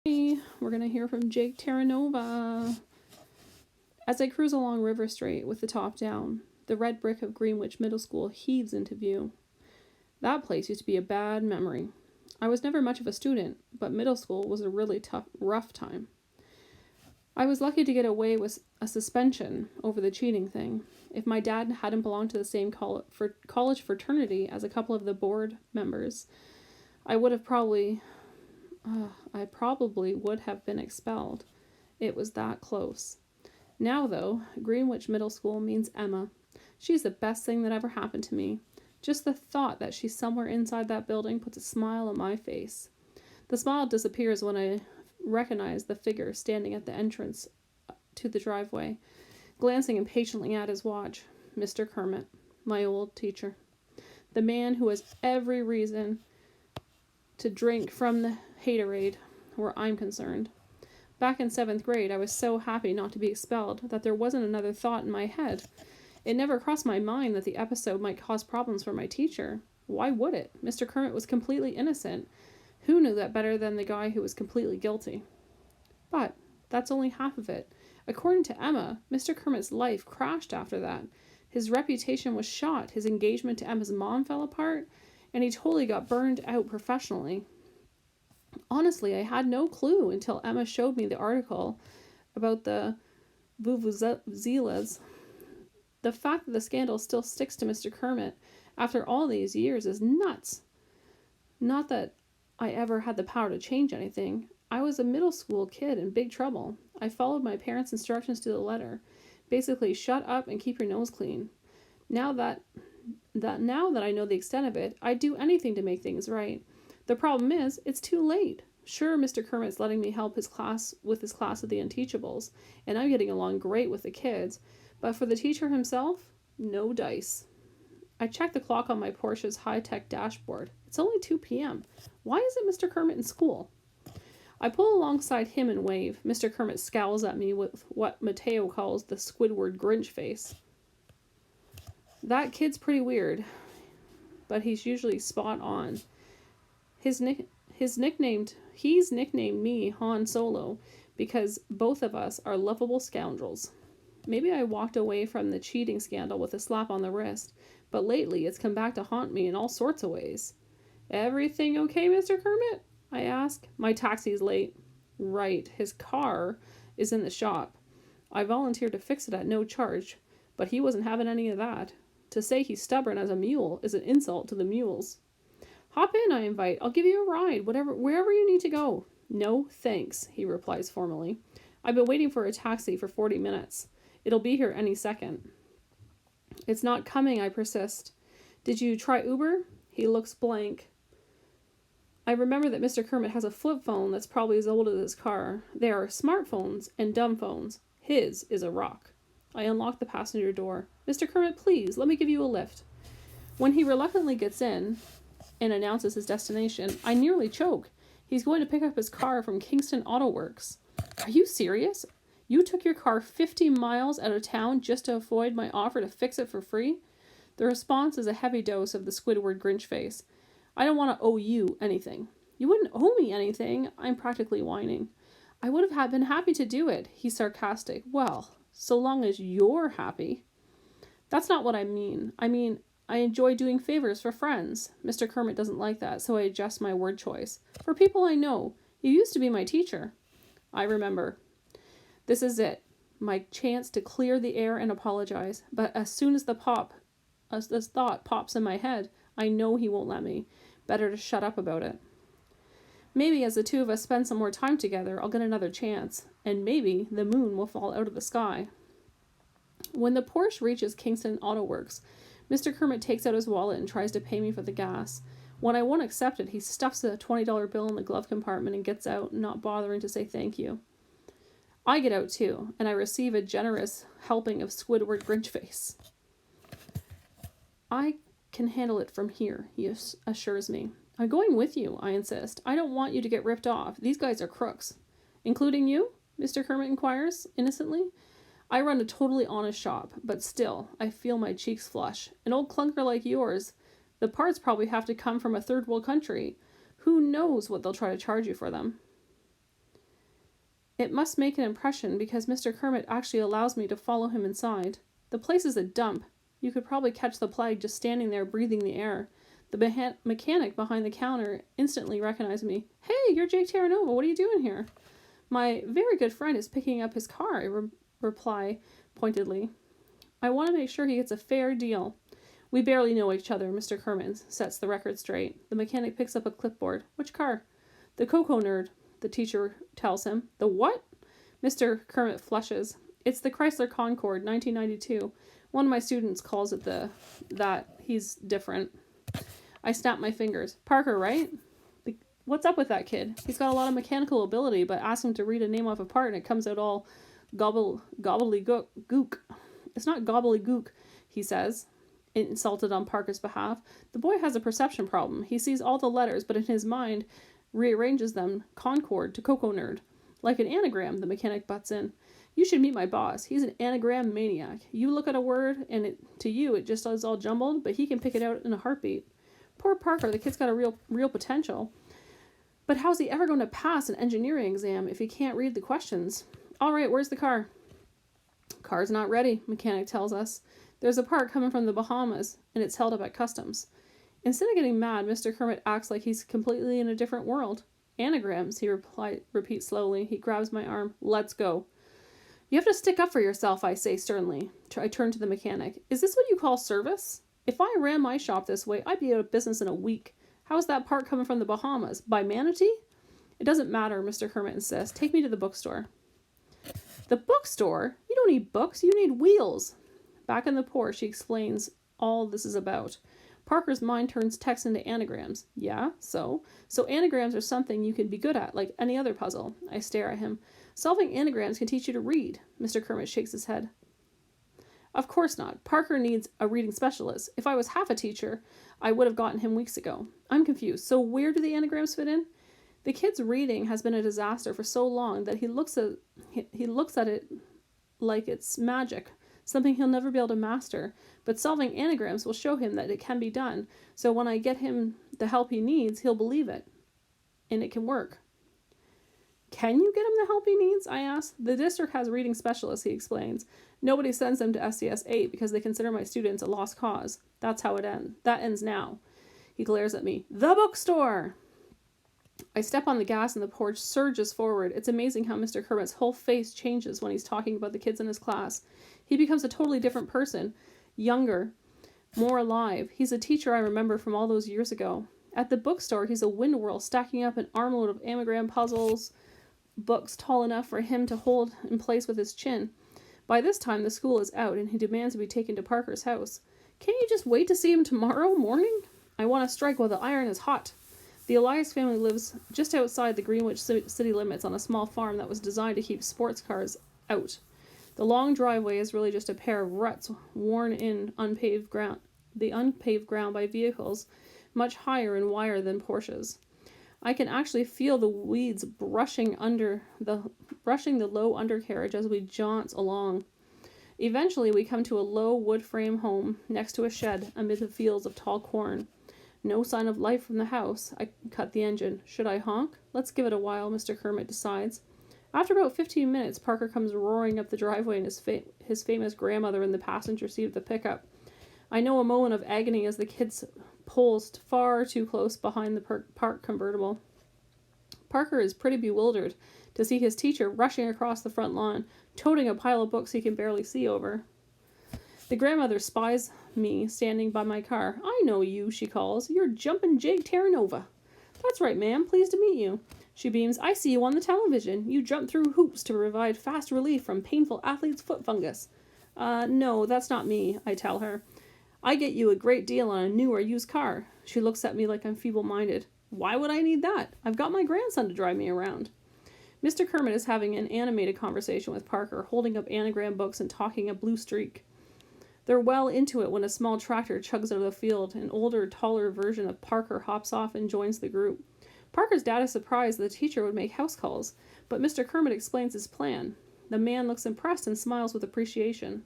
We're going to hear from Jake Terranova. As I cruise along River Street with the top down, the red brick of Greenwich Middle School heaves into view. That place used to be a bad memory. I was never much of a student, but middle school was a really rough time. I was lucky to get away with a suspension over the cheating thing. If my dad hadn't belonged to the same college fraternity as a couple of the board members, I probably would have been expelled. It was that close. Now, though, Greenwich Middle School means Emma. She's the best thing that ever happened to me. Just the thought that she's somewhere inside that building puts a smile on my face. The smile disappears when I recognize the figure standing at the entrance to the driveway, glancing impatiently at his watch. Mr. Kermit, my old teacher. The man who has every reason to drink from the haterade, where I'm concerned. Back in 7th grade, I was so happy not to be expelled that there wasn't another thought in my head. It never crossed my mind that the episode might cause problems for my teacher. Why would it? Mr. Kermit was completely innocent. Who knew that better than the guy who was completely guilty? But that's only half of it. According to Emma, Mr. Kermit's life crashed after that. His reputation was shot, his engagement to Emma's mom fell apart, and he totally got burned out professionally. Honestly, I had no clue until Emma showed me the article about the vuvuzelas. The fact that the scandal still sticks to Mr. Kermit after all these years is nuts. Not that I ever had the power to change anything. I was a middle school kid in big trouble. I followed my parents' instructions to the letter. Basically, shut up and keep your nose clean. Now that I know the extent of it, I'd do anything to make things right. The problem is, it's too late. Sure, Mr. Kermit's letting me help his class of the Unteachables, and I'm getting along great with the kids, but for the teacher himself, no dice. I checked the clock on my Porsche's high-tech dashboard. It's only 2 p.m. Why isn't Mr. Kermit in school? I pull alongside him and wave. Mr. Kermit scowls at me with what Mateo calls the Squidward Grinch face. That kid's pretty weird, but he's usually spot on. He's nicknamed me Han Solo because both of us are lovable scoundrels. Maybe I walked away from the cheating scandal with a slap on the wrist, but lately it's come back to haunt me in all sorts of ways. Everything okay, Mr. Kermit? I ask. My taxi's late. Right, his car is in the shop. I volunteered to fix it at no charge, but he wasn't having any of that. To say he's stubborn as a mule is an insult to the mules. Hop in, I invite. I'll give you a ride, wherever you need to go. No, thanks, he replies formally. I've been waiting for a taxi for 40 minutes. It'll be here any second. It's not coming, I persist. Did you try Uber? He looks blank. I remember that Mr. Kermit has a flip phone that's probably as old as his car. There are smartphones and dumb phones. His is a rock. I unlock the passenger door. Mr. Kermit, please, let me give you a lift. When he reluctantly gets in and announces his destination, I nearly choke. He's going to pick up his car from Kingston Auto Works. Are you serious? You took your car 50 miles out of town just to avoid my offer to fix it for free? The response is a heavy dose of the Squidward Grinch face. I don't want to owe you anything. You wouldn't owe me anything. I'm practically whining. I would have been happy to do it. He's sarcastic. Well, so long as you're happy. That's not what I mean. I enjoy doing favors for friends. Mr. Kermit doesn't like that, so I adjust my word choice. For people I know. You used to be my teacher. I remember. This is it. My chance to clear the air and apologize. But as soon as this thought pops in my head, I know he won't let me. Better to shut up about it. Maybe as the two of us spend some more time together, I'll get another chance. And maybe the moon will fall out of the sky. When the Porsche reaches Kingston Auto Works, Mr. Kermit takes out his wallet and tries to pay me for the gas. When I won't accept it, he stuffs a $20 bill in the glove compartment and gets out, not bothering to say thank you. I get out too, and I receive a generous helping of Squidward Grinch face. I can handle it from here, he assures me. I'm going with you, I insist. I don't want you to get ripped off. These guys are crooks. Including you? Mr. Kermit inquires, innocently. I run a totally honest shop, but still, I feel my cheeks flush. An old clunker like yours, the parts probably have to come from a third world country. Who knows what they'll try to charge you for them? It must make an impression because Mr. Kermit actually allows me to follow him inside. The place is a dump. You could probably catch the plague just standing there breathing the air. The mechanic behind the counter instantly recognized me. "Hey, you're Jake Terranova. What are you doing here?" "My very good friend is picking up his car," I reply pointedly. "I want to make sure he gets a fair deal." "We barely know each other," Mr. Kermit sets the record straight. The mechanic picks up a clipboard. "Which car?" "The Cocoa Nerd," the teacher tells him. "The what?" Mr. Kermit flushes. "It's the Chrysler Concorde, 1992. One of my students calls it that. He's different." I snap my fingers. "Parker, right? What's up with that kid? He's got a lot of mechanical ability, but ask him to read a name off a part and it comes out all gobbledygook. It's not gobbledygook," he says, insulted on Parker's behalf. "The boy has a perception problem. He sees all the letters, but in his mind rearranges them Concord to Cocoa Nerd. Like an anagram," the mechanic butts in. "You should meet my boss. He's an anagram maniac. You look at a word, and to you it just is all jumbled, but he can pick it out in a heartbeat. Poor Parker, the kid's got a real potential. But how's he ever going to pass an engineering exam if he can't read the questions? All right, where's the car?" "Car's not ready," mechanic tells us. "There's a part coming from the Bahamas, and it's held up at customs." Instead of getting mad, Mr. Kermit acts like he's completely in a different world. "Anagrams," he repeats slowly. He grabs my arm. "Let's go." "You have to stick up for yourself," I say sternly. I turn to the mechanic. "Is this what you call service? If I ran my shop this way, I'd be out of business in a week. How's that part coming from the Bahamas? By manatee?" "It doesn't matter," Mr. Kermit insists. "Take me to the bookstore." "The bookstore? You don't need books. You need wheels." Back in the Porsche, she explains all this is about. Parker's mind turns text into anagrams. "Yeah, so? So anagrams are something you can be good at, like any other puzzle." I stare at him. "Solving anagrams can teach you to read." Mr. Kermit shakes his head. "Of course not. Parker needs a reading specialist. If I was half a teacher, I would have gotten him weeks ago." I'm confused. So where do the anagrams fit in? The kid's reading has been a disaster for so long that he looks at it like it's magic, something he'll never be able to master. But solving anagrams will show him that it can be done. So when I get him the help he needs, he'll believe it. And it can work. "Can you get him the help he needs?" I ask. "The district has reading specialists," he explains. "Nobody sends them to SCS 8 because they consider my students a lost cause. That's how it ends. That ends now." He glares at me. "The bookstore!" I step on the gas and the Porsche surges forward. It's amazing how Mr. Kermit's whole face changes when he's talking about the kids in his class. He becomes a totally different person. Younger. More alive. He's a teacher I remember from all those years ago. At the bookstore, he's a wind whirl stacking up an armload of anagram puzzles, books tall enough for him to hold in place with his chin. By this time, the school is out, and he demands to be taken to Parker's house. "Can't you just wait to see him tomorrow morning?" I want to strike while the iron is hot. The Elias family lives just outside the Greenwich city limits on a small farm that was designed to keep sports cars out. The long driveway is really just a pair of ruts worn in unpaved ground by vehicles much higher and wider than Porsches. I can actually feel the weeds brushing the low undercarriage as we jaunt along. Eventually, we come to a low wood frame home next to a shed amid the fields of tall corn. No sign of life from the house. I cut the engine. Should I honk? Let's give it a while, Mr. Kermit decides. After about 15 minutes, Parker comes roaring up the driveway and his famous grandmother in the passenger seat of the pickup. I know a moment of agony as the kids pulls far too close behind the parked convertible. Parker is pretty bewildered to see his teacher rushing across the front lawn, toting a pile of books he can barely see over. The grandmother spies me standing by my car. "I know you," she calls. "You're Jumpin' Jake Terranova." "That's right, ma'am. Pleased to meet you." She beams. "I see you on the television. You jump through hoops to provide fast relief from painful athlete's foot fungus." No, that's not me," I tell her. "I get you a great deal on a new or used car." She looks at me like I'm feeble-minded. "Why would I need that? I've got my grandson to drive me around." Mr. Kermit is having an animated conversation with Parker, holding up anagram books and talking a blue streak. They're well into it when a small tractor chugs out of the field. An older, taller version of Parker hops off and joins the group. Parker's dad is surprised that the teacher would make house calls, but Mr. Kermit explains his plan. The man looks impressed and smiles with appreciation.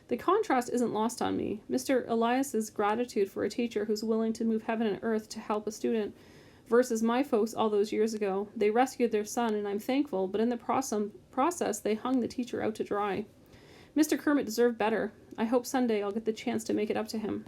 The contrast isn't lost on me. Mr. Elias's gratitude for a teacher who's willing to move heaven and earth to help a student versus my folks all those years ago. They rescued their son, and I'm thankful, but in the process, they hung the teacher out to dry. Mr. Kermit deserved better. I hope someday I'll get the chance to make it up to him.